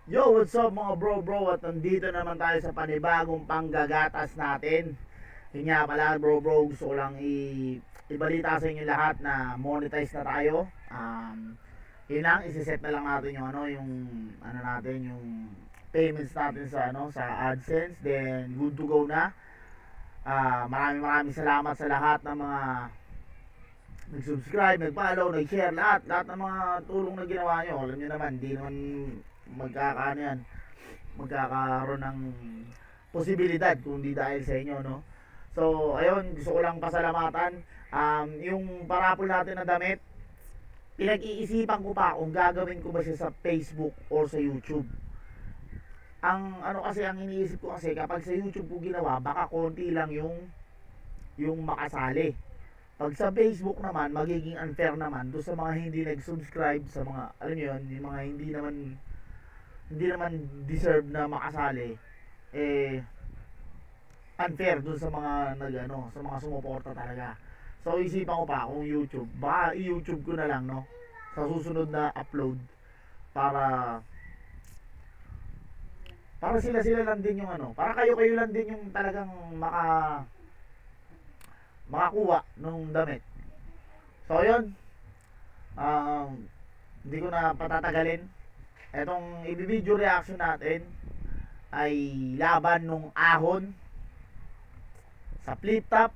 Yo, what's up mga bro? At nandito naman tayo sa panibagong panggagatas natin. Yun nga pala bro, gusto ko lang ibalita sa inyo lahat na monetize na tayo. Yun lang, isiset na lang natin yung natin, yung payments natin sa sa AdSense. Then good to go na. Maraming salamat sa lahat ng mga nag-subscribe, nag-follow, nag-share, lahat ng mga tulong na ginawa nyo. Alam nyo naman, di naman magkakaano yan, magkakaroon ng posibilidad kung di dahil sa inyo, no? So, ayun, gusto ko lang pasalamatan. Yung parapol natin na damit, pinag-iisipan ko pa kung gagawin ko ba siya sa Facebook or sa YouTube. Ang iniisip ko kasi, kapag sa YouTube ko ginawa, baka konti lang yung makasali. Pag sa Facebook naman, magiging unfair naman doon sa mga hindi nag-subscribe, sa mga, alam nyo yun, yung mga hindi naman deserve na makasali, eh, unfair doon sa mga sa mga sumuporta talaga. So, isipan ko pa kung YouTube, baka i-YouTube ko na lang, no? Sa susunod na upload, para sila lang din yung para kayo lang din yung talagang makakuha nung damit. So yun, hindi ko na patatagalin. Etong i-video reaction natin ay laban nung ahon sa flip top,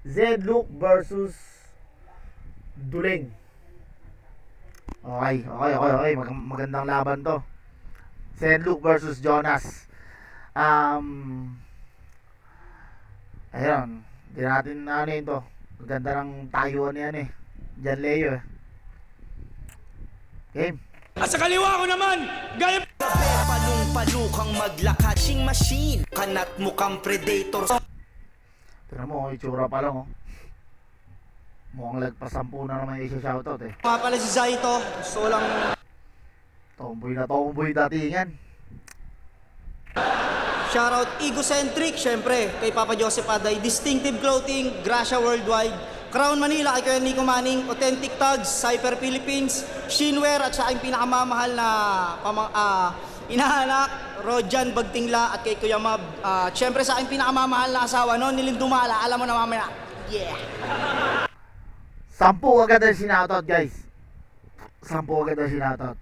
Zedlook versus Duling. Okay. Magandang laban to. Zedlook versus Jonas. Ayun, hindi natin yun to. Ganda ng tayuan yan eh. Jan Leo eh. Game. At sa kaliwa ko naman, gaya palung-palukang maglakaching machine. Kanat mukhang predator. Tignan mo, itsura pa lang oh. Mukhang lagpasampu na naman yung isa-shoutout eh. Mga pala si Zaito, gusto lang Tomboy datingan. shoutout egocentric, syempre, kay Papa Joseph Aday, Distinctive Clothing, Gracia Worldwide, Crown Manila, kay Kuya Nico Manning, Authentic Tags, Cypher Philippines, Shinwear, at sa aking pinakamamahal na inaanak, Rodjan Bagtingla, at kay Kuya Mab. Syempre sa aking pinakamamahal na asawa, no, Nilindumala, alam mo na mamaya. Yeah! 10 agad ang sinoutout guys. 10 agad ang sinoutout.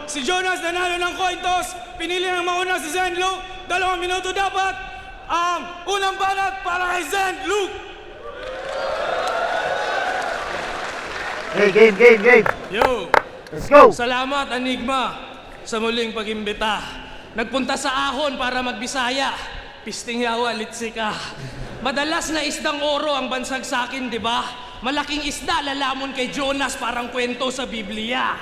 Si Jonas nanalo ng coin toss. Pinili ng mauna si Zedlook. 2 minuto dapat. Unang banat para kay Zedlook. Hey, game. Yo, Let's go. salamat Enigma sa muling pag-imbita. Nagpunta sa ahon para magbisaya. Pisting yawa, litsika. Madalas na isdang oro ang bansag sa akin, di ba? Malaking isda lalamon kay Jonas, parang kwento sa Biblia.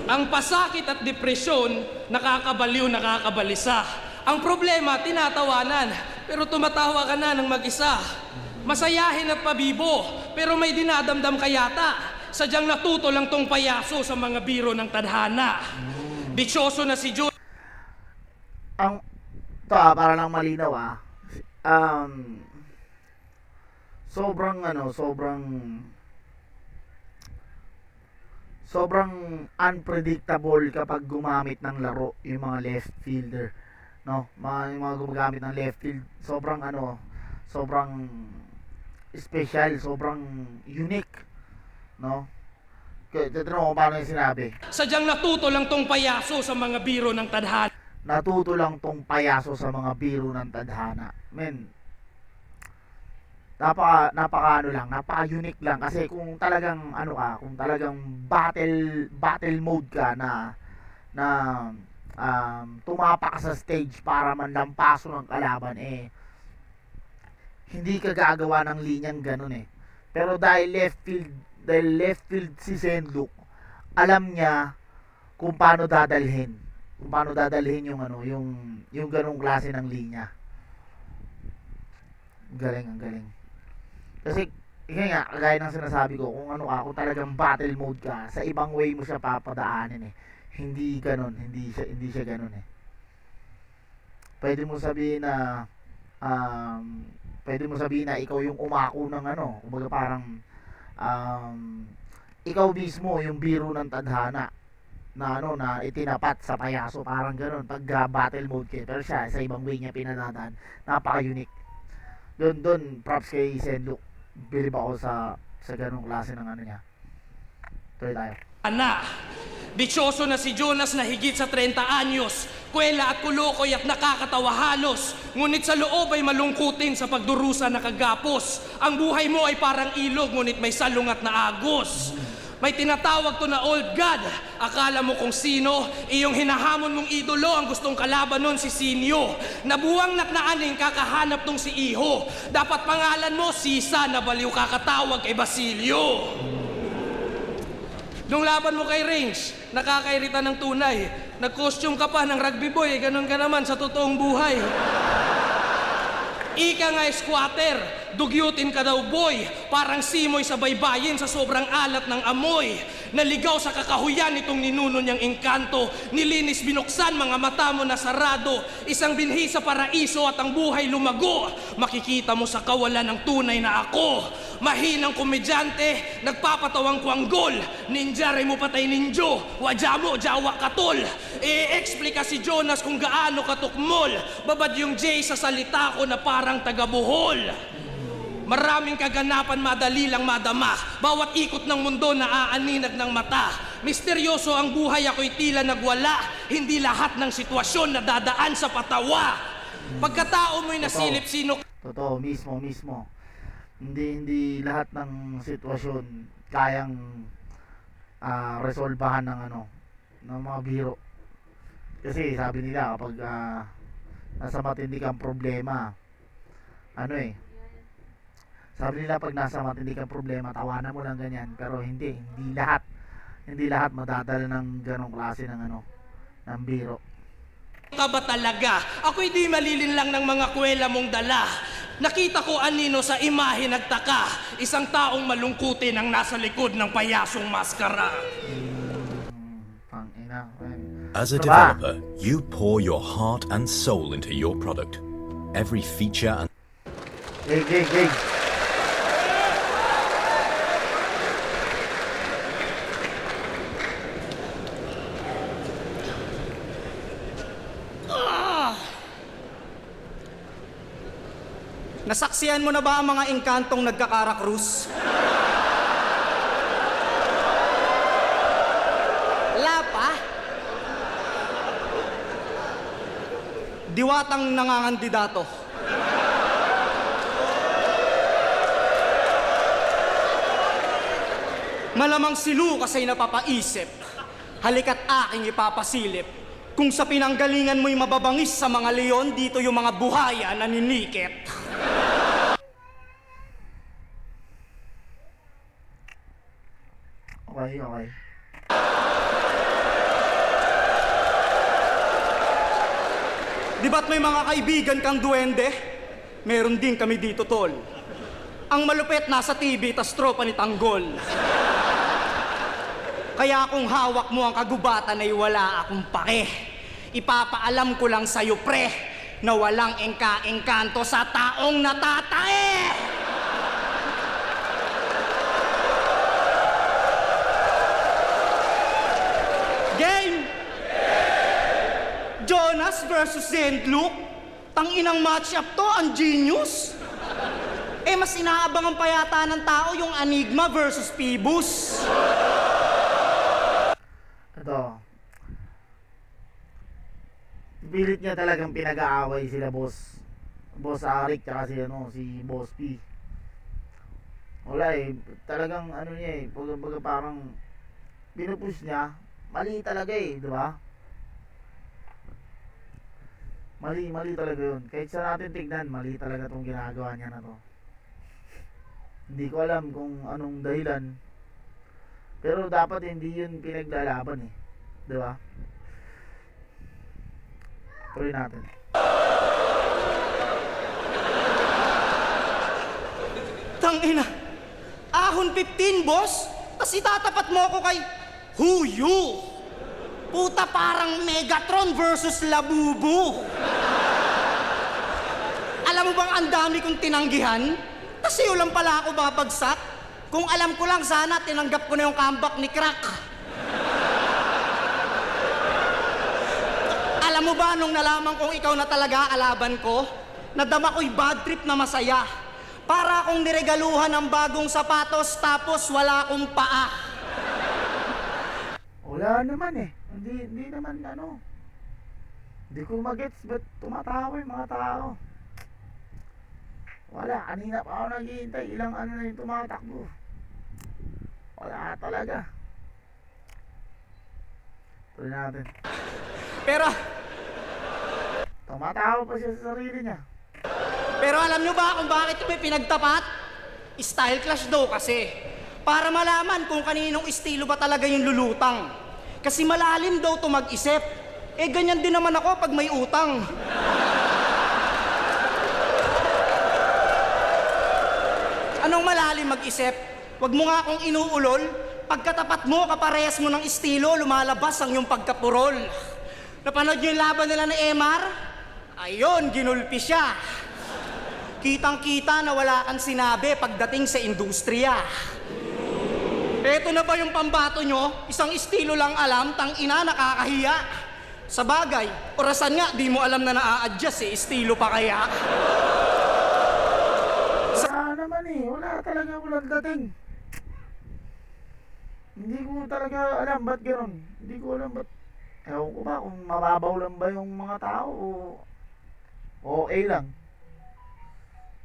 Ang pasakit at depresyon, nakakabaliw, nakakabalisa. Ang problema, tinatawanan, pero tumatawa ka na ng mag-isa. Masayahin at pabibo, pero may dinadamdam ka yata. Sadyang natuto lang tong payaso sa mga biro ng tadhana. Bisyoso na si Jonas. Para lang malinaw sobrang unpredictable kapag gumamit ng laro yung mga left fielder, no? Yung mga gumagamit ng left field, sobrang special, sobrang unique, no? Tignan mo paano yung sinabi. Sadyang natuto lang tong payaso sa mga biro ng tadhana. Natuto lang tong payaso sa mga biro ng tadhana. Men, napaka-unique lang kasi kung talagang kung talagang battle mode ka na tumapak ka sa stage para manlampaso ng kalaban, hindi ka gagawa ng linyang ganun eh. Pero dahil left field si Zedlook, alam niya kung paano dadalhin yung ganung klase ng linya. Ang galing. Kasi kagaya ng sinasabi ko, kung talagang battle mode ka, sa ibang way mo siya papadaanin eh. Hindi siya ganun eh. Pwede mo sabihin na ikaw yung umako ng kumbaga parang ikaw mismo yung biro ng tadhana na na itinapat sa payaso, parang ganoon pag battle mode kayo, pero siya sa ibang way niya pinadadaan, napaka-unique. Doon props kay Senluk, bilib ako sa ganong klase ng niya. Tuloy tayo. Na, bityoso na si Jonas na higit sa 30 anyos, kwela at kulukoy at nakakatawa halos, ngunit sa loob ay malungkutin sa pagdurusa na kagapos. Ang buhay mo ay parang ilog, ngunit may salungat na agos. May tinatawag to na old god. Akala mo kung sino, iyong hinahamon mong idolo ang gustong kalaban nun si Sinyo. Nabuwang naknaaning kakahanap tong si Iho. Dapat pangalan mo Sisa na baliw kakatawag kay Basilio. Nung laban mo kay Range, nakakairita ng tunay. Nag-costume ka pa ng rugby boy, ganun ka naman sa totoong buhay. Ika nga squatter, dugyutin ka daw boy, parang simoy sa baybayin sa sobrang alat ng amoy. Naligaw sa kakahuyan itong ninuno niyang engkanto, nilinis binuksan mga mata mo na sarado, isang binhi sa paraiso at ang buhay lumago. Makikita mo sa kawalan ng tunay na ako. Mahinang komedyante, nagpapatawang kwanggol, ninja rin mo patay ninjo, wadya mo, jawa katol. E-explika si Jonas kung gaano katukmol, babad yung J sa salita ko na parang taga-Bohol. Maraming kaganapan madali lang madama, bawat ikot ng mundo naaaninag ng mata. Misteryoso ang buhay, ako'y tila nagwala, hindi lahat ng sitwasyon na dadaan sa patawa. Pagkatao mo'y nasilip sino... Totoo, mismo. Hindi lahat ng sitwasyon kayang resolbahan ng mga biro. Kasi sabi nila kapag nasa matindi kang problema, sabi nila pag nasa matindi kang problema, tawanan mo lang ganyan, pero hindi lahat madadala ng ganong klase ng biro. Ka ba talaga? Ako'y di malilin lang ng mga kwela mong dala. Nakita ko anino sa imahe nagtaka, isang taong malungkutin ang nasa likod ng payasong maskara. Pangina. As a developer, you pour your heart and soul into your product. Every feature and Gig. Nasaksihan mo na ba ang mga engkantong nagkakarakrus? Lapa? Diwatang nangangandidato. Malamang silu kasa'y napapaisip. Halika't aking ipapasilip. Kung sa pinanggalingan mo'y mababangis sa mga leon, dito yung mga buhaya na ninikit. Okay. Di ba't may mga kaibigan kang duwende? Meron din kami dito, tol. Ang malupit nasa TV, tas tropa ni Tanggol. Kaya kung hawak mo ang kagubatan ay wala akong pake. Ipapaalam ko lang sa'yo, pre, na walang engka-engkanto sa taong natatae! Game! Jonas versus Zendluk? Tanginang match-up to, ang genius! Mas inaabangan pa yata ng tao yung Enigma versus Phoebus. Ito. Pilit niya talagang pinag-aaway sila Boss Arik tsaka si Boss P. Wala talagang niya pag parang pinupush niya, mali talaga di ba? Mali talaga yun. Kahit sa natin tignan, mali talaga tong ginagawa niya na to. Hindi ko alam kung anong dahilan. Pero dapat hindi yun pinaglalaban di ba? Tuloy natin. Tangina, ahon 15, boss? Tas itatapat mo ako kay Huyu. Puta, parang Megatron versus Labubu. Alam mo bang ang dami kong tinanggihan? Kasi lang pala ako babagsak. Kung alam ko lang sana, tinanggap ko na yung comeback ni Crack. Alam mo ba, nung nalaman kong ikaw na talaga kalaban ko, nadama ko'y bad trip na masaya. Para akong niregaluhan ng bagong sapatos tapos wala akong paa. Wala naman eh. Hindi naman ano. Hindi ko magets ba't tumatawa yung mga tao. Wala, kanina pa ako naghihintay. Ilang ano na yung tumatakbo. Wala talaga. Tuloy natin. Pero Tumatawa pa siya sa sarili niya. alam nyo ba kung bakit may pinagtapat? Style clash daw kasi. Para malaman kung kaninong estilo ba talaga yung lulutang. Kasi malalim daw to mag-isip. Eh ganyan din naman ako pag may utang. Anong malalim mag-isip? Huwag mo nga akong inuulol. Pagkatapat mo, kaparehas mo ng estilo, lumalabas ang iyong pagkapurol. Napanood niyo yung laban nila na Emar? Ayun, ginulpi siya. Kitang-kita na wala kang sinabi pagdating sa industriya. Eto na ba yung pambato nyo? Isang estilo lang alam, tang-ina, nakakahiya. Sa bagay, orasan nga, di mo alam na naa-adjust eh, estilo pa kaya? Wala naman eh. Wala talaga, walang dating. Hindi ko talaga alam ba't gano'n. Hindi ko alam ba't. Ewan ko ba kung mababaw lang ba yung mga tao o okay lang.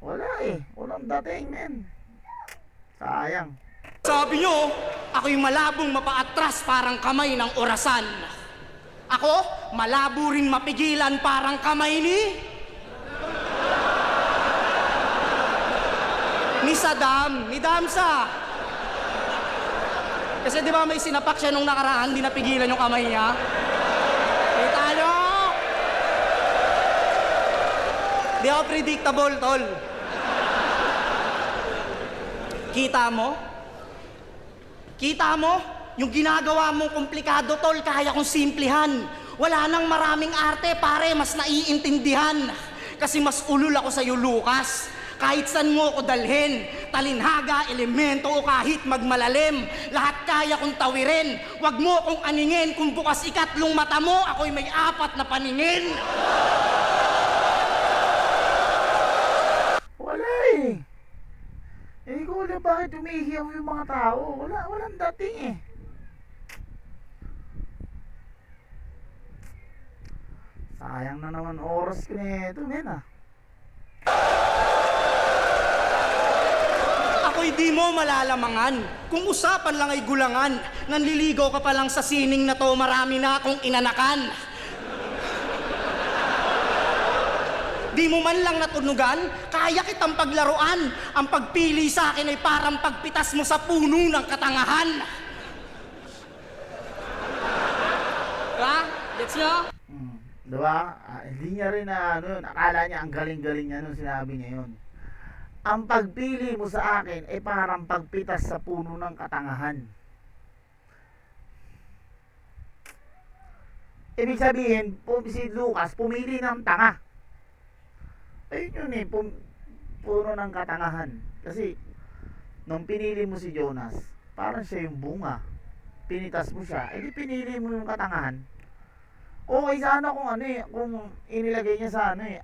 Wala eh. Walang dating, men. Sayang. Sabi nyo, ako yung malabong mapaatras parang kamay ng orasan. Ako, malabo rin mapigilan parang kamay ni Saddam, ni Damsa. Kasi di ba may sinapak siya nung nakaraan, di napigilan yung kamay niya? Kita nyo? Di ako predictable, tol. Kita mo? Kita mo? Yung ginagawa mong komplikado, tol, kaya kong simplihan. Wala nang maraming arte, pare, mas naiintindihan. Kasi mas ulul ako sa'yo, Lucas. Kahit saan mo ko dalhin, talinhaga, elemento o kahit magmalalim, lahat kaya kong tawirin. Huwag mo kong aningin, kung bukas ikatlong mata mo, ako'y may 4 na paningin. Wala eh. Hindi ko alam bakit umihiyaw yung mga tao. Walang dating eh. Sayang na naman oras ko na ito, men ah. Ako'y di mo malalamangan. Kung usapan lang ay gulangan, nanliligaw ka pa lang sa sining na to, marami na akong inanakan. Di mo man lang natunugan, kaya kitang paglaruan. Ang pagpili sa akin ay parang pagpitas mo sa puno ng katangahan. Ha? Gets nyo? Diba? Hindi niya rin na ano yun. Akala niya ang galing-galing niya nung sinabi niya yun. Ang pagpili mo sa akin ay parang pagpitas sa puno ng katangahan. Ibig sabihin, si Lucas pumili ng tanga. Ayun yun eh, puro ng katangahan. Kasi, nung pinili mo si Jonas, parang siya yung bunga. Pinitas mo siya, edi pinili mo yung katangahan. Okay sana kung ano eh, kung inilagay niya sa ano eh,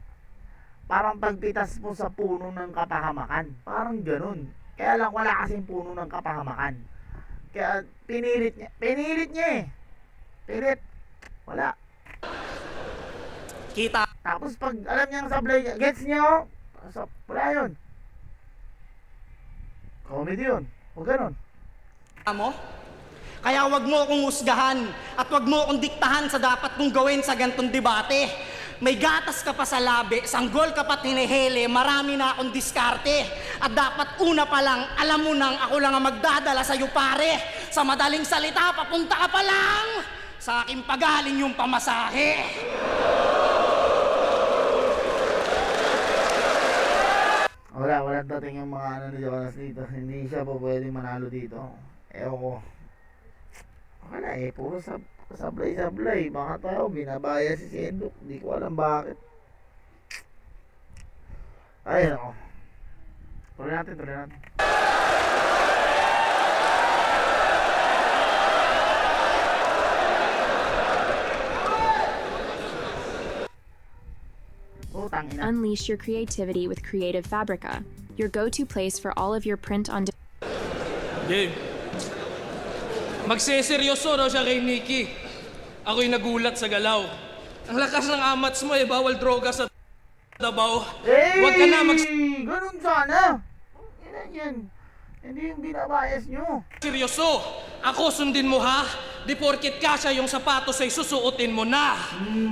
parang pagpitas mo sa puno ng kapahamakan. Parang ganun. Kaya lang wala kasing puno ng kapahamakan. Kaya pinilit niya eh. Pilit. Wala. Kita Tapos pag alam niyang sablay, gets niyo? Wala yun. Comedy yun. O ganun. mo? Kaya wag mo akong husgahan at wag mo akong diktahan sa dapat kong gawin sa gantong debate. May gatas ka pa sa labi, sanggol ka pa't hinihili, marami na akong diskarte. At dapat una pa lang, alam mo nang ako lang ang magdadala sa'yo pare. Sa madaling salita, papunta ka pa lang sa aking pagaling yung pamasahe. Walang dating yung mga ano ni Jonas dito. Hindi siya po pwede manalo dito. Ewan ko. Wala eh, puro sablay. Mga tao, binabaya si Sendok. Hindi ko alam bakit. Ay, ako. Tuloy natin. Tangina. Unleash your creativity with Creative Fabrica, your go-to place for all of your print-on-demand Game. Magseseryoso daw siya kay Nikki. Ako'y nagulat sa galaw. Ang lakas ng amats mo bawal droga sa Davao. Huwag ka na Ganun sana. Yan. Hindi yung binabayas nyo. seryoso. Ako sundin mo ha. Di porkit kasya yung sapatos ay susuotin mo na.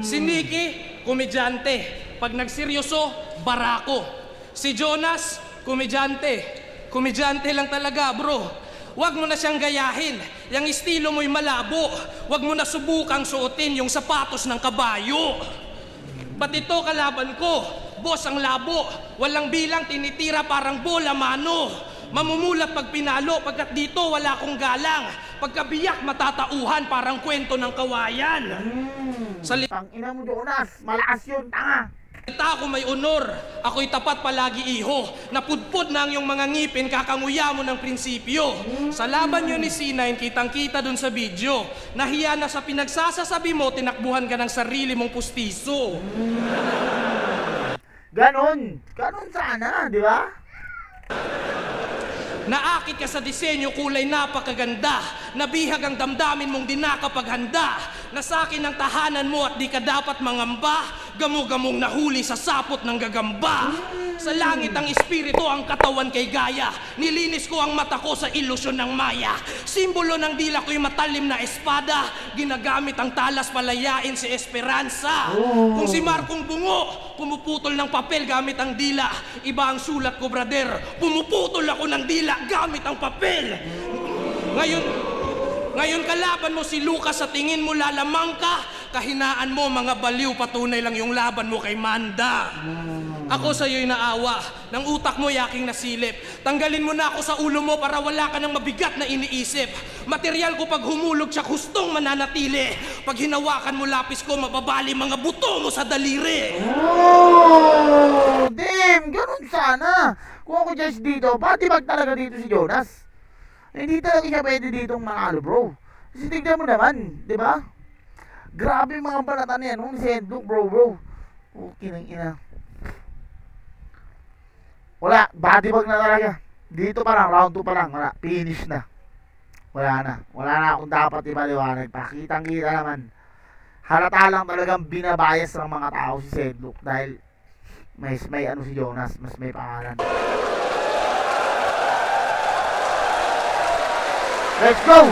Si Nikki, komedyante. Pag nagseryoso, barako. Si Jonas, komedyante. Komedyante lang talaga, bro. Huwag mo na siyang gayahin. Yung estilo mo'y malabo. Huwag mo na subukang suotin yung sapatos ng kabayo. Ba't ito kalaban ko? Boss ang labo. Walang bilang tinitira parang bola mano. Mamumulat pag pinalo, pagkat dito wala akong galang. Pagkabiyak matatauhan parang kwento ng kawayan. Salita Tangina mo, Jonas. Malakas yun, tanga. ako may honor. Ako'y tapat palagi iho. Napudpod na ang iyong mga ngipin, kakanguya mo ng prinsipyo. Sa laban nyo ni C9, kitang-kita dun sa video. Nahiya na sa pinagsasasabi mo, tinakbuhan ka ng sarili mong pustiso. Ganon sana, di ba? Naakit ka sa disenyo, kulay napakaganda. Nabihag ang damdamin mong di nakapaghanda. Nasakin ang tahanan mo at di ka dapat mangamba. Gamo-gamong nahuli sa sapot ng gagamba. Sa langit ang espiritu, ang katawan kay gaya. Nilinis ko ang mata ko sa ilusyon ng maya. Simbolo ng dila ko'y matalim na espada. Ginagamit ang talas palayain si Esperanza. Kung si Marcong Bungo, pumuputol ng papel gamit ang dila. Iba ang sulat ko, brother. Pumuputol ako ng dila gamit ang papel. Ngayon kalaban mo si Lucas, sa tingin mo lalamang ka. Kahinaan mo, mga baliw, patunay lang yung laban mo kay Manda. Ako sa'yo'y naawa, ng utak mo yaking nasilip. Tanggalin mo na ako sa ulo mo para wala ka ng mabigat na iniisip. Material ko pag humulog siya, hustong mananatili. Pag hinawakan mo lapis ko, mababali mga buto mo sa daliri. Oh, damn, ganun sana. Kung ako just dito, patibag talaga dito si Jonas. Hindi talaga siya pwede ditong manalo, bro. Kasi tignan mo naman, di ba? Grabe yung mga balatan na yan, si Henduk, bro. Okay nang ina. Wala, batibag na talaga. Dito pa lang, round 2 pa lang, wala, finish na. Wala na akong dapat ipaliwanag pa. Kitang-kita naman. Halata lang talagang binabayas ng mga tao si Henduk dahil may ano si Jonas, mas may pangalan. Let's go!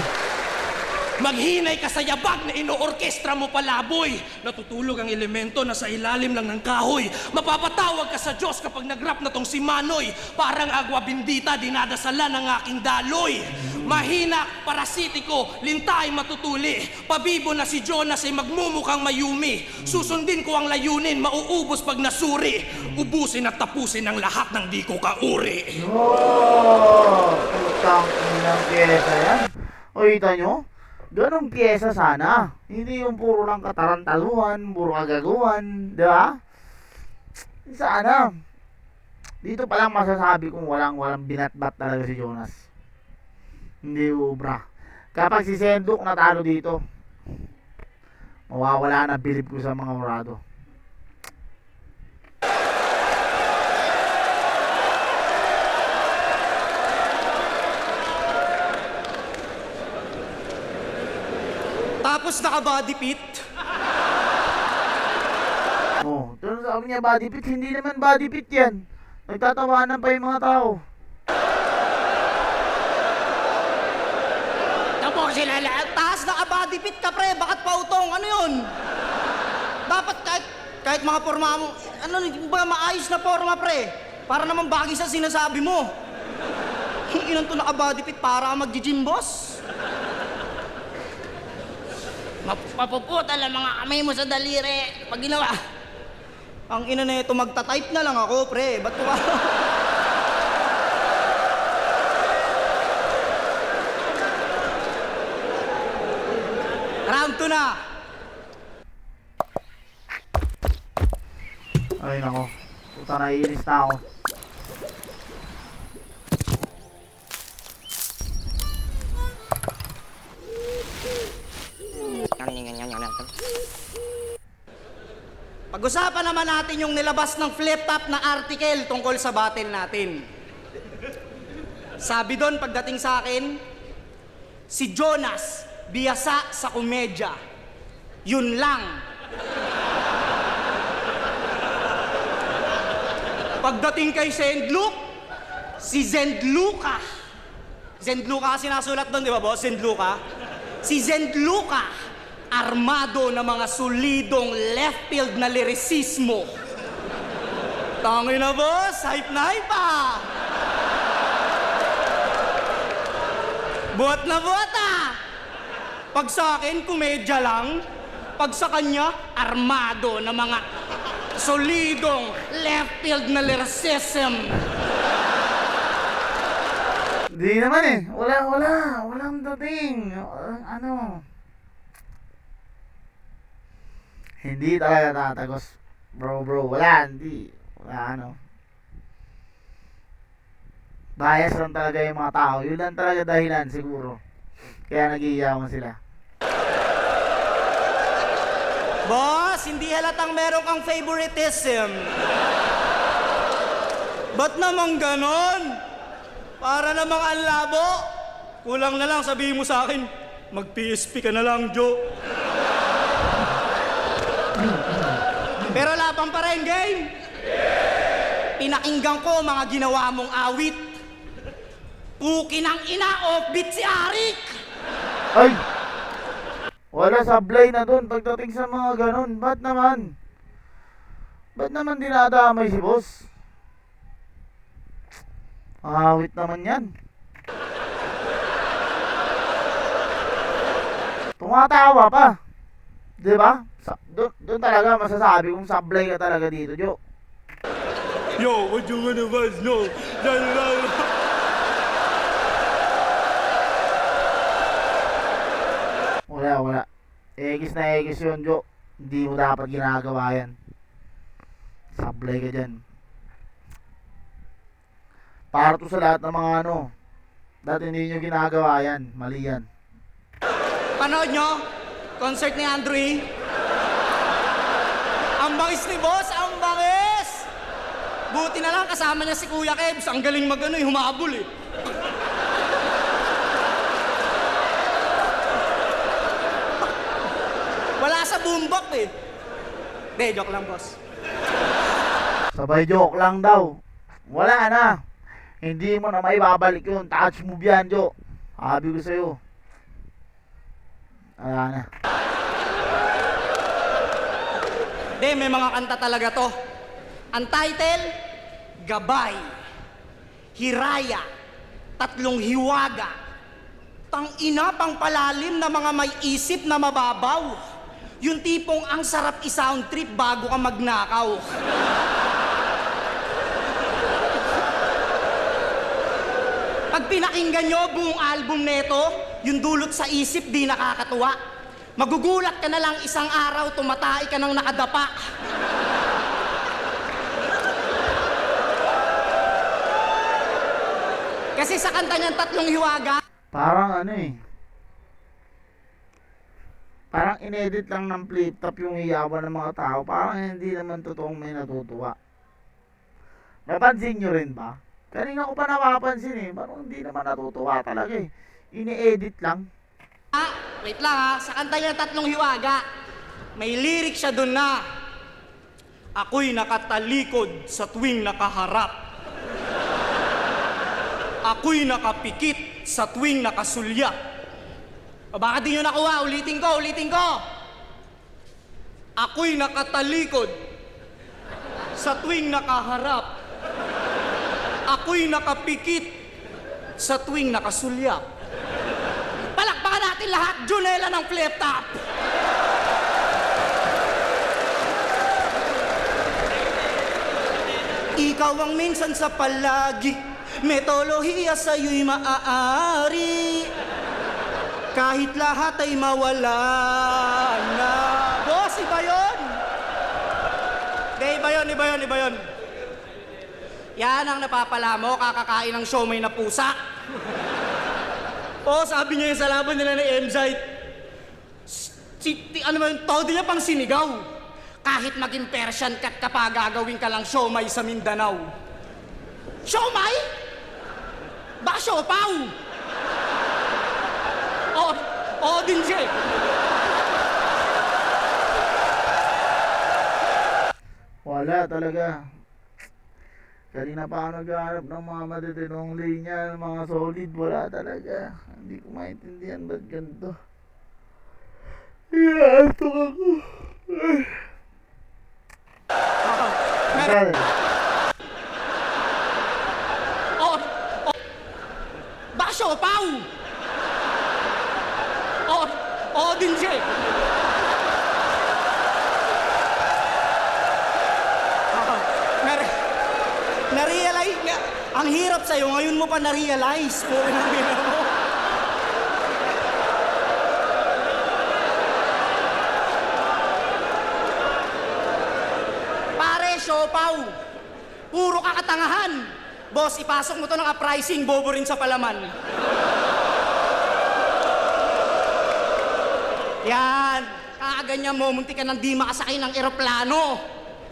Maghinay ka sa yabag na inoorkestra mo palaboy. Natutulog ang elemento na sa ilalim lang ng kahoy. Mapapatawag ka sa Diyos kapag nag-rap na tong si Manoy. Parang agwa bindita, dinadasala ng aking daloy. Mahina, parasitiko, lintay matutuli. Pabibo na si Jonas ay magmumukhang mayumi. Susundin ko ang layunin, mauubos pag nasuri. Ubusin at tapusin ang lahat ng di ko kauri. Oh, putang inang pyesa yan. O, kita nyo? Ganong pyesa sana. Hindi yung puro lang katarantaluhan, puro kagaguhan, di ba? Sana. Dito pa lang masasabi kong walang binatbat talaga si Jonas. Hindi ubra. Kapag si Senduk natalo dito, mawawala na bilib ko sa mga orado. Tapos naka-body fit. Oh, pero sabi niya body fit, hindi naman body fit yan. Nagtatawanan pa yung mga tao. Tapos sila lahat. Taas naka-body fit ka, pre. Bakit pautong? Ano yun? Dapat kahit mga forma mo, ba maayos na forma, pre. Para naman bagay sa sinasabi mo. Ilan to naka-body fit para ka mag-gym, boss? Mapuputal ang mga kamay mo sa daliri. Pag ginawa, ang ina na ito, magta-type na lang ako, pre. Ba't ko ba? Round 2 na. Ay nako, puta naiinis na ako. Pag-usapan naman natin yung nilabas ng flip-top na article tungkol sa battle natin. Sabi doon pagdating sa akin, si Jonas, biyasa sa komedya. Yun lang. Pagdating kay Zendluc, si Zendluca. Zendluca kasi nasulat doon, di ba boss? Zendluca. Si Zendluca, armado na mga solidong left field na lirisismo. Tangin na boss, hype na hype ah! Buhat na buhat ah! Pag sa akin, komedya lang. Pag sa kanya, armado na mga solidong left field na lyricism. Di naman eh. Walang dating. Ano? Hindi talaga tatagos. Bro, hindi. Wala ano. Bias lang talaga yung mga tao. Yun lang talaga dahilan siguro. Kaya nag-iiyawan sila. Boss, hindi halatang meron kang favoritism. Ba't naman ganon? Para namang ang labo. Kulang na lang sabihin mo sa akin, mag-PSP ka na lang, Joe. Pero laban pa rin, game. Pinakinggan ko mga ginawa mong awit. Puki ng ina, offbeat si Arik. Ay! Wala sablay na dun pagdating sa mga ganun. Ba't naman? Ba't naman dinadamay si boss? Awit naman yan. Tumatawa pa. Diba? Doon talaga masasabi kung sablay ka talaga dito, Jo. Yo, what you gonna was? No. Wala. Egis na egis yun, Jo. Hindi mo dapat ginagawa yan. Sablay ka dyan. Para to sa lahat ng mga ano. Dati hindi nyo ginagawa yan. Mali yan. Panood nyo? Concert ni Andrew E. Ang bangis ni boss, ang bangis! Buti na lang kasama niya si Kuya Kebs. Ang galing mag-ano, humabol eh. Wala sa boombox eh. De, joke lang boss. Sabay joke lang daw. Wala na. Hindi mo na maibabalik yun. Touch move yan, Jo. Sabi ko sa'yo. Wala na. De, may mga kanta talaga to. Ang title, Gabay, Hiraya, Tatlong Hiwaga. Tang-ina pang palalim na mga may isip na mababaw. Yung tipong ang sarap i-sound trip bago ka magnakaw. Pag pinakinggan nyo buong album neto, yung dulot sa isip di nakakatuwa. Magugulat ka na lang isang araw, tumatay ka ng nakadapa. Kasi sa kanta niyang Tatlong Hiwaga, Parang ano eh. Parang inedit lang ng flip top yung hiyawan ng mga tao. Parang hindi naman totoong may natutuwa. Napansin nyo rin ba? Kanina ko pa napapansin eh. Parang hindi naman natutuwa talaga eh. Ini-edit lang. wait lang ha, sa kanta niyang Tatlong Hiwaga, may lyric siya doon na, ako'y nakatalikod sa tuwing nakaharap. Ako'y nakapikit sa tuwing nakasulya. O baka di nyo nakuha, ulitin ko. Ako'y nakatalikod sa tuwing nakaharap. Ako'y nakapikit sa tuwing nakasulya. Palakpakan natin lahat, Junela ng flip top. Ikaw ang minsan sa palagi, metolohiya sa'yo'y maaari. Kahit lahat ay mawala na. Boss, iba yun! Iba yun. Yan ang napapala mo, kakakain ng siomay na pusa. Oo, sabi niya yung sa laban nila ni Emzite. Ano ba yun, todo niya pang sinigaw. Kahit maging Persian cat ka pa, gagawin ka lang siomay sa Mindanao. Siomay? Baka siopaw? O din siya eh. Wala talaga. Kanina pa ako naghahanap ng mga matitinong linya, mga solid. Wala talaga. Hindi ko maintindihan ba't ganito. Inaantok ako. Ay. Baka siopaw? O din siya eh. Na-realize nga, ang hirap sa'yo, ngayon mo pa na-realize. Pare, siopaw. Puro kakatangahan. Boss, ipasok mo to ng uprising, bobo rin sa palaman. Yan, kakaganyan mo, munti ka nang di makasakay ng eroplano.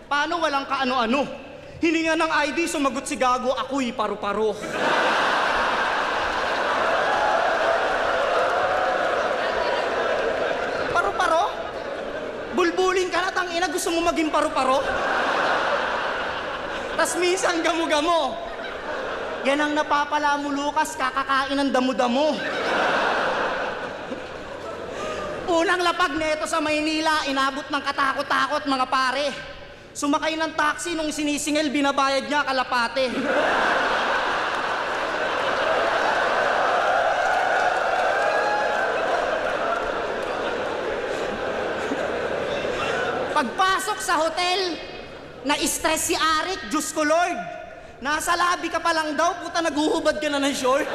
Paano walang kaano-ano? Hininga ng ID, sumagot si Gago, ako'y paru-paro. Paru-paro? Bulbulin ka na, tangina, gusto mo maging paru-paro? Tas minsan gamo-gamo. Yan ang napapala mo, Lucas, kakakain ng damo-damo. Unang lapag neto sa Maynila, inabot ng katakot-takot mga pare. Sumakay ng taxi nung sinisingil, binabayad niya kalapate. Pagpasok sa hotel, na-stress si Arik, Diyos ko Lord. Nasa labi ka pa lang daw, puta naguhubad ka na ng short.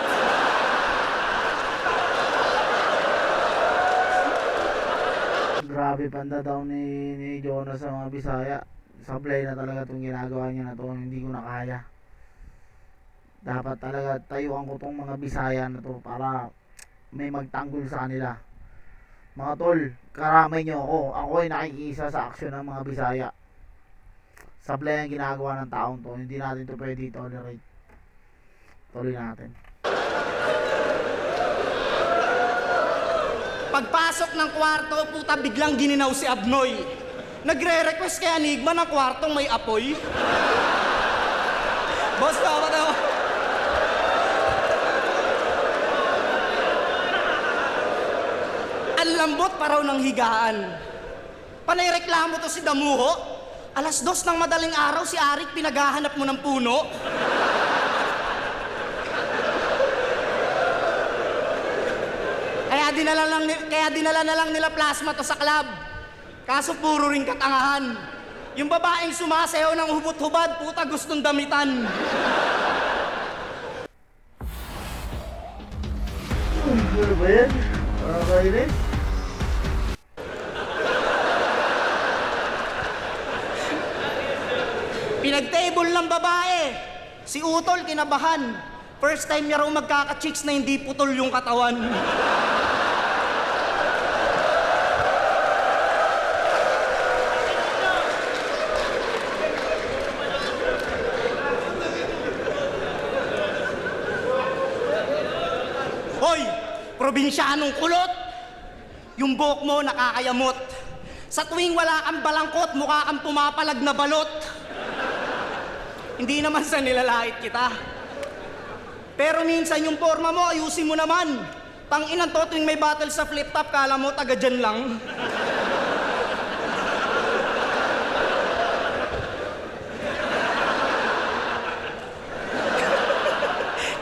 Grabe panda daw ni Jonas sa mga Bisaya. Sablay na talaga itong ginagawa niya na to. Hindi ko na kaya. Dapat talaga tayuan ko tong mga Bisaya na to para may magtanggol sa kanila. Mga tol, karamay nyo ako. Ako ay nakikiisa sa aksyon ng mga Bisaya. Sablay ang ginagawa ng taong to. Hindi natin to pwede tolerate. Tuloy natin. Pagpasok ng kwarto, puta, biglang gininaw si Abnoy. Nagre-request kay Enigma ng kwartong may apoy. Boss, tama na. Ang lambot pa raw ng higaan. Panay reklamo to si Damuho. 2:00 ng madaling araw, si Arik pinaghahanap mo ng puno. Kaya dinala na lang nila plasma to sa club. Kaso puro ring katangahan. Yung babaeng sumasayaw ng hubot-hubad, puta gustong damitan. Ano ba yan? Kainis? Pinag-table ng babae. Si Utol kinabahan. First time niya raw magkaka-chicks na hindi putol yung katawan. Hoy! Probinsyanong kulot! Yung buhok mo nakakayamot. Sa tuwing wala kang balangkot, mukha kang pumapalag na balot. Hindi naman sa nilalait kita. Pero minsan yung forma mo, ayusin mo naman. Tanginan to, tuwing may battle sa flip-top, kala mo taga dyan lang.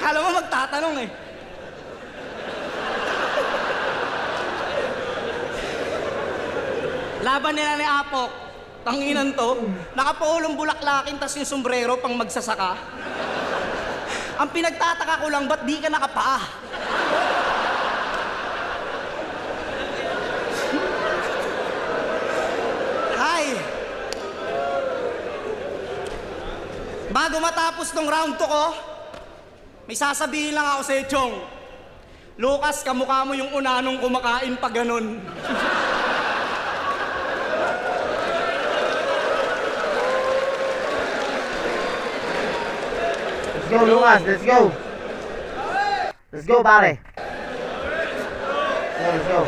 Kala mo magtatanong eh. Laban nila ni Apok. Tanginan to, nakapulong bulaklakin tas yung sombrero pang magsasaka. Ang pinagtataka ko lang, ba't di ka nakapaa? Hi! Bago matapos tong round 2 ko, may sasabihin lang ako sa iyo, Chong. Lucas, kamukha mo yung unanong kumakain pa ganon. Let's go, Lumas. Let's go. Let's go, pare. Let's go.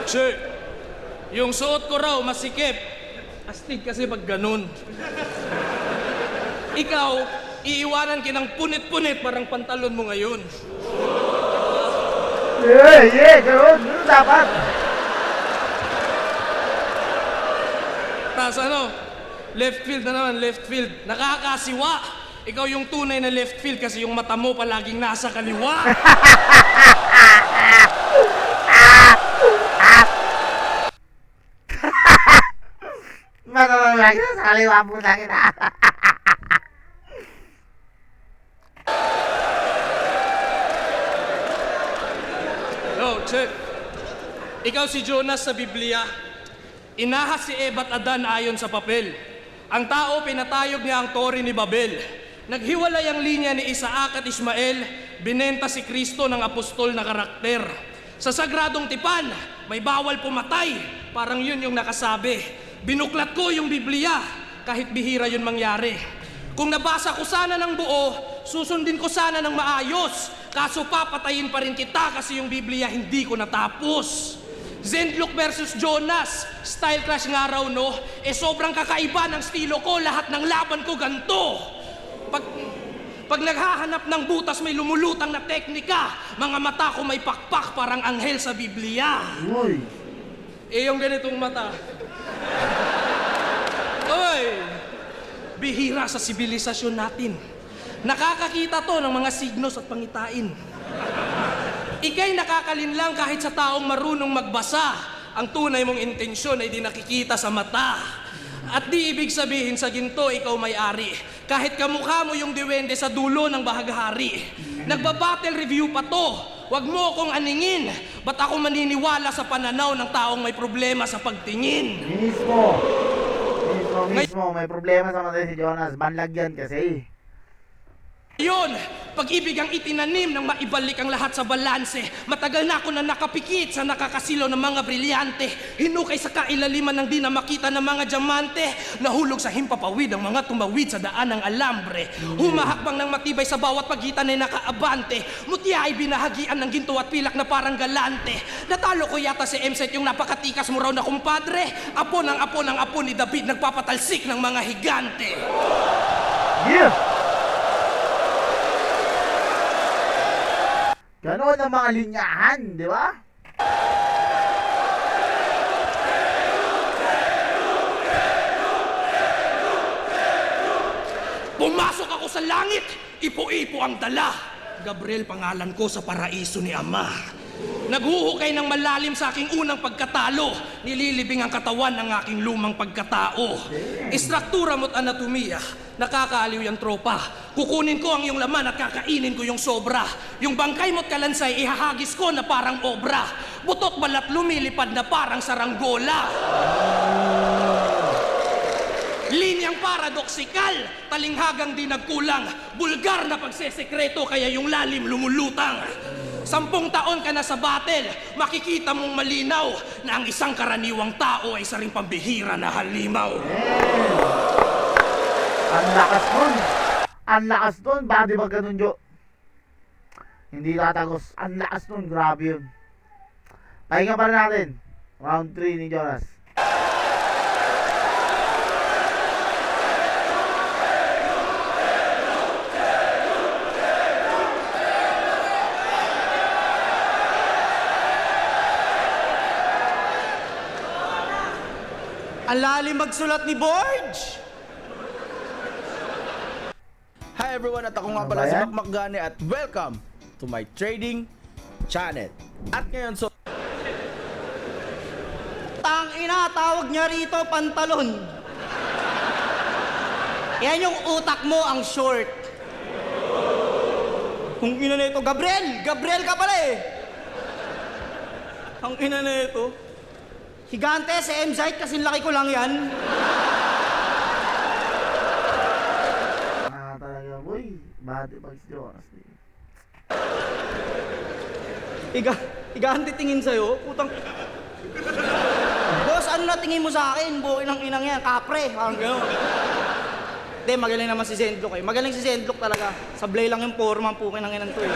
Che, yung suot ko raw masikip. Astig kasi pag ganun. Ikaw, iiwanan kinang punit-punit parang pantalon mo ngayon. Yeah, ganun dapat. Tapos ano, left field na naman, left field. Nakakasiwa. Ikaw yung tunay na left field kasi yung mata mo palaging nasa kaliwa. Matatawag na sa kaliwa po na kita. Yo, check. Ikaw si Jonas sa Biblia. Inahas si Eva at Adan ayon sa papel. Ang tao pinatayog niya ang tori ni Babel. Naghiwalay ang linya ni Isaac at Ismael. Binenta si Kristo ng apostol na karakter. Sa sagradong tipan, may bawal pumatay. Parang yun yung nakasabi. Binuklat ko yung Biblia, kahit bihira yun mangyari. Kung nabasa ko sana ng buo, susundin ko sana ng maayos. Kaso papatayin pa rin kita kasi yung Biblia hindi ko natapos. Zendluk versus Jonas, style clash nga raw no, sobrang kakaiba ng estilo ko, lahat ng laban ko ganto. Pag naghahanap ng butas may lumulutang na teknika, mga mata ko may pakpak parang anghel sa Biblia. Uy. Yung ganitong mata. Oy! Bihira sa sibilisasyon natin. Nakakakita to ng mga signos at pangitain. Ika'y nakakalinlang kahit sa taong marunong magbasa. Ang tunay mong intensyon ay di nakikita sa mata. At di ibig sabihin sa ginto ikaw may-ari. Kahit kamukha mo yung diwende sa dulo ng bahaghari. Nagbabattle review pa to. Huwag mo akong aningin. Ba't ako maniniwala sa pananaw ng taong may problema sa pagtingin? Mismo, may problema sa mata si Jonas. Banlag yan kasi. Yun, pag-ibig ang itinanim nang maibalik ang lahat sa balanse. Matagal na ako na nakapikit sa nakakasilaw ng mga brilyante. Hinukay sa kailaliman ng di na makita ng mga diamante. Nahulog sa himpapawid ang mga tumawid sa daan ng alambre. Humahakbang ng matibay sa bawat pagitan ay nakaabante. Mutya ay binahagian ng ginto at pilak na parang galante. Natalo ko yata si MZ yung napakatikas mo raw na kumpadre. Apo ni David nagpapatalsik ng mga higante. Yeah! Ganoon ang mga linyahan, di ba? Pumasok ako sa langit, ipo-ipo ang dala. Gabriel pangalan ko sa paraiso ni Ama. Naghuhukay ng malalim sa aking unang pagkatalo. Nililibing ang katawan ng aking lumang pagkatao. Istruktura mo't anatomiya, nakakaaliw yung tropa. Kukunin ko ang iyong laman at kakainin ko yung sobra. Yung bangkay mo't kalansay, ihahagis ko na parang obra. Butot balat lumilipad na parang saranggola. Linyang paradoksikal, talinghagang di nagkulang. Bulgar na pagsesekreto kaya yung lalim lumulutang. 10 taon ka na sa battle, makikita mong malinaw na ang isang karaniwang tao ay isa ring pambihira na halimaw. Ang lakas nun. Ang lakas nun. Baka di ba ganun, Jo? Hindi tatagos. Ang lakas nun. Grabe yun. Pahinga pa rin natin. Round 3 ni Jonas. Ang lalim magsulat ni Borge! Hi everyone, at ako nga pala si Mac Macgani at welcome to my trading channel. At ngayon, so Tangina, tawag niya rito pantalon. Yan yung utak mo ang short. Kung ina na ito, Gabriel! Gabriel ka pala eh! Ang ina na ito. Higante, si MZ, kasi laki ko lang yan. Talaga, boy. Bad pag si Jonas. Higante tingin sa'yo, putang... Boss, ano na tingin mo sa akin? Buhay ng inang yan, kapre. Parang gano'n. Hindi, magaling naman si Zendlock eh. Magaling si Zendlock talaga. Sablay lang yung forma, pukin ng inan to eh.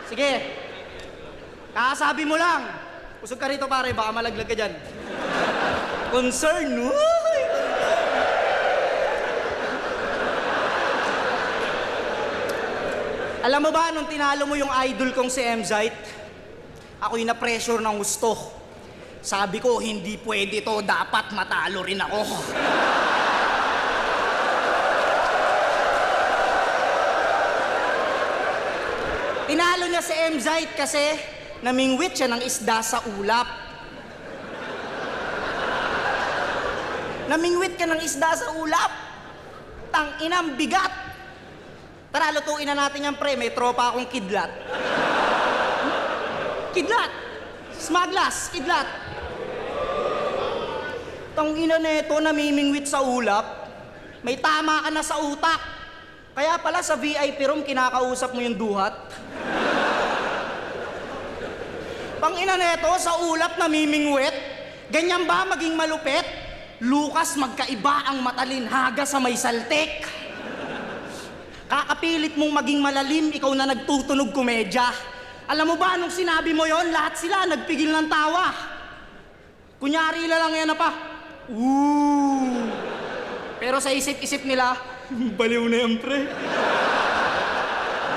Sige. Kakasabi mo lang. Usog ka rito pare, baka malaglag ka dyan. Concern, uy! Alam mo ba, nung tinalo mo yung idol kong si Mzite, ako'y na-pressure ng gusto. Sabi ko, hindi pwede to, dapat matalo rin ako. Tinalo niya si Mzite kasi namingwit siya ng isda sa ulap. Namingwit ka ng isda sa ulap? Tang-inang bigat! Tara, lutuin na natin yan, pre. May tropa akong kidlat. Kidlat! Smaglas! Kidlat! Tang-ina neto, namimingwit sa ulap. May tama ka na sa utak. Kaya pala sa VIP room, kinakausap mo yung duhat. Tang-ina neto, sa ulap namimingwit. Ganyan ba maging malupit? Lucas, magkaiba ang matalinhaga sa may saltik. Kakapilit mong maging malalim, ikaw na nagtutunog komedya. Alam mo ba, nung sinabi mo yon, lahat sila nagpigil ng tawa. Kunyari lang yan na pa. Ooh. Pero sa isip-isip nila, baliw na yan, pre.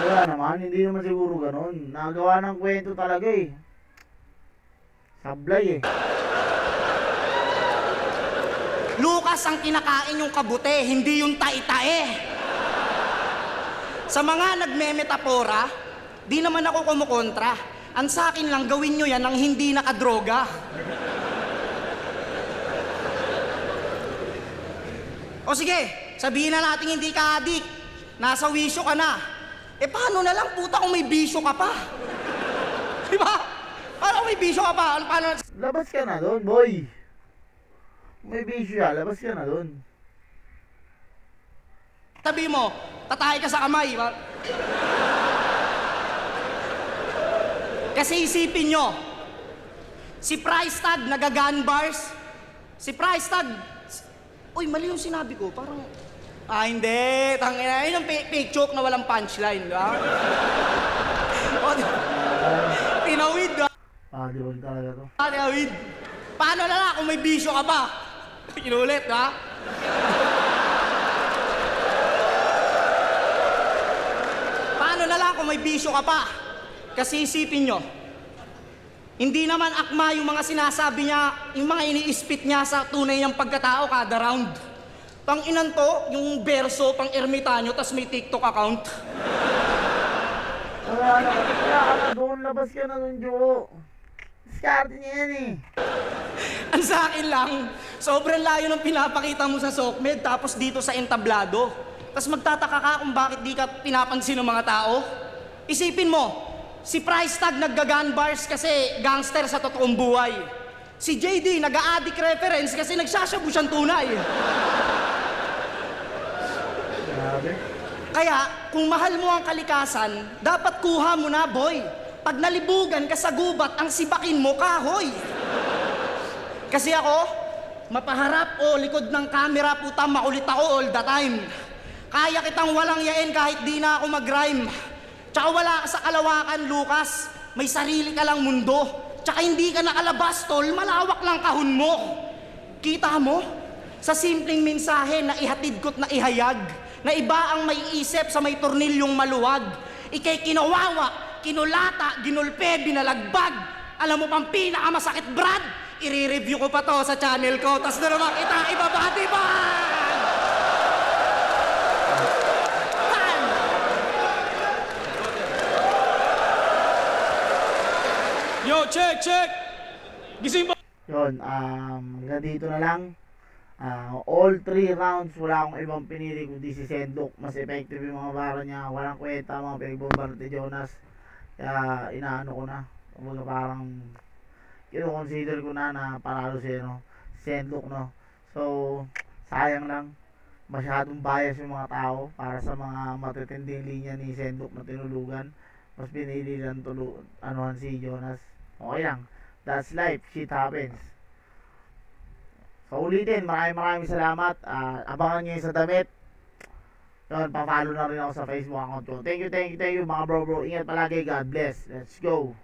Wala naman, hindi naman siguro ganun. Nagawa ng kwento talaga eh. Sablay eh. Lucas, ang kinakain yung kabute, hindi yung tae-tae. Sa mga nagmemetapora, di naman ako kumukontra. Ang sa akin lang, gawin nyo yan ng hindi nakadroga. O sige, sabihin na natin hindi ka adik. Nasa wisyo ka na. Eh paano na lang puta kung may bisyo ka pa? Diba? Paano kung may bisyo ka pa? Paano? Labas ka na doon, boy. May bisyo yan, labas ka na doon. Sabi mo, tatay ka sa kamay. Kasi isipin nyo, si Price Tag nagagun bars. Si Price Tag, uy, mali yung sinabi ko, parang, hindi, tangina, yun ang fake joke na walang punchline, di ba? Tinawid, di ba? Di ba talaga to? Tinawid. Paano na lang kung may bisyo ka pa? Inulit, di ba? Paano na lang kung may bisyo ka pa? Kasi isipin nyo, hindi naman akma yung mga sinasabi niya, yung mga iniispit niya sa tunay niyang pagkatao kada round. Tang-inan to, yung verso pang ermitanyo, tas may TikTok account. Wala ka na doon, labas ka na doon, Jo. Diskarte niya yan eh. Ang sa akin lang, sobrang layo ng pinapakita mo sa Sokmed, tapos dito sa entablado. Tas magtataka ka kung bakit di ka pinapansin ng mga tao. Isipin mo, si Price Tag naggagun bars kasi gangster sa totoong buhay. Si JD nag-a-addict reference kasi nagsashabu siyang tunay. Grabe. Kaya, kung mahal mo ang kalikasan, dapat kuha mo na, boy. Pag nalibugan ka sa gubat, ang sibakin mo, kahoy. Kasi ako, mapaharap o likod ng camera, puta, makulit ako all the time. Kaya kitang walang yain kahit di na ako mag-rhyme. Tsaka wala ka sa kalawakan, Lucas. May sarili ka lang mundo. Tsaka hindi ka nakalabas, tol. Malawak lang kahon mo. Kita mo? Sa simpleng mensahe na ihatid ko't na ihayag, na iba ang may isip sa may tornilyong maluwag. Ika'y kinawawa, kinulata, ginulpe, binalagbag. Alam mo pang pinakamasakit, Brad? I-review ko pa to sa channel ko. Tas na naman kita ibabati ba? Yo, check! Gising ba? Yun, hanggang dito na lang. All 3 rounds, wala akong ibang pinili kundi si Zendlock. Mas effective yung mga bara niya. Walang kwenta, mga pinagbombar ni Jonas. Kaya inaano ko na. Kumbaga parang kino-consider ko na panalo si Zendlock, no. So, sayang lang. Masyadong bias yung mga tao para sa mga matitinding linya ni Zendlock na tinulugan. Mas pinili lang si Jonas. Okay lang. That's life. Shit happens. So ulitin, maraming salamat. Abangan nyo yung sa damit. Yun, pa-follow na rin ako sa Facebook account ko. Thank you mga bro. Ingat palagi. God bless. Let's go.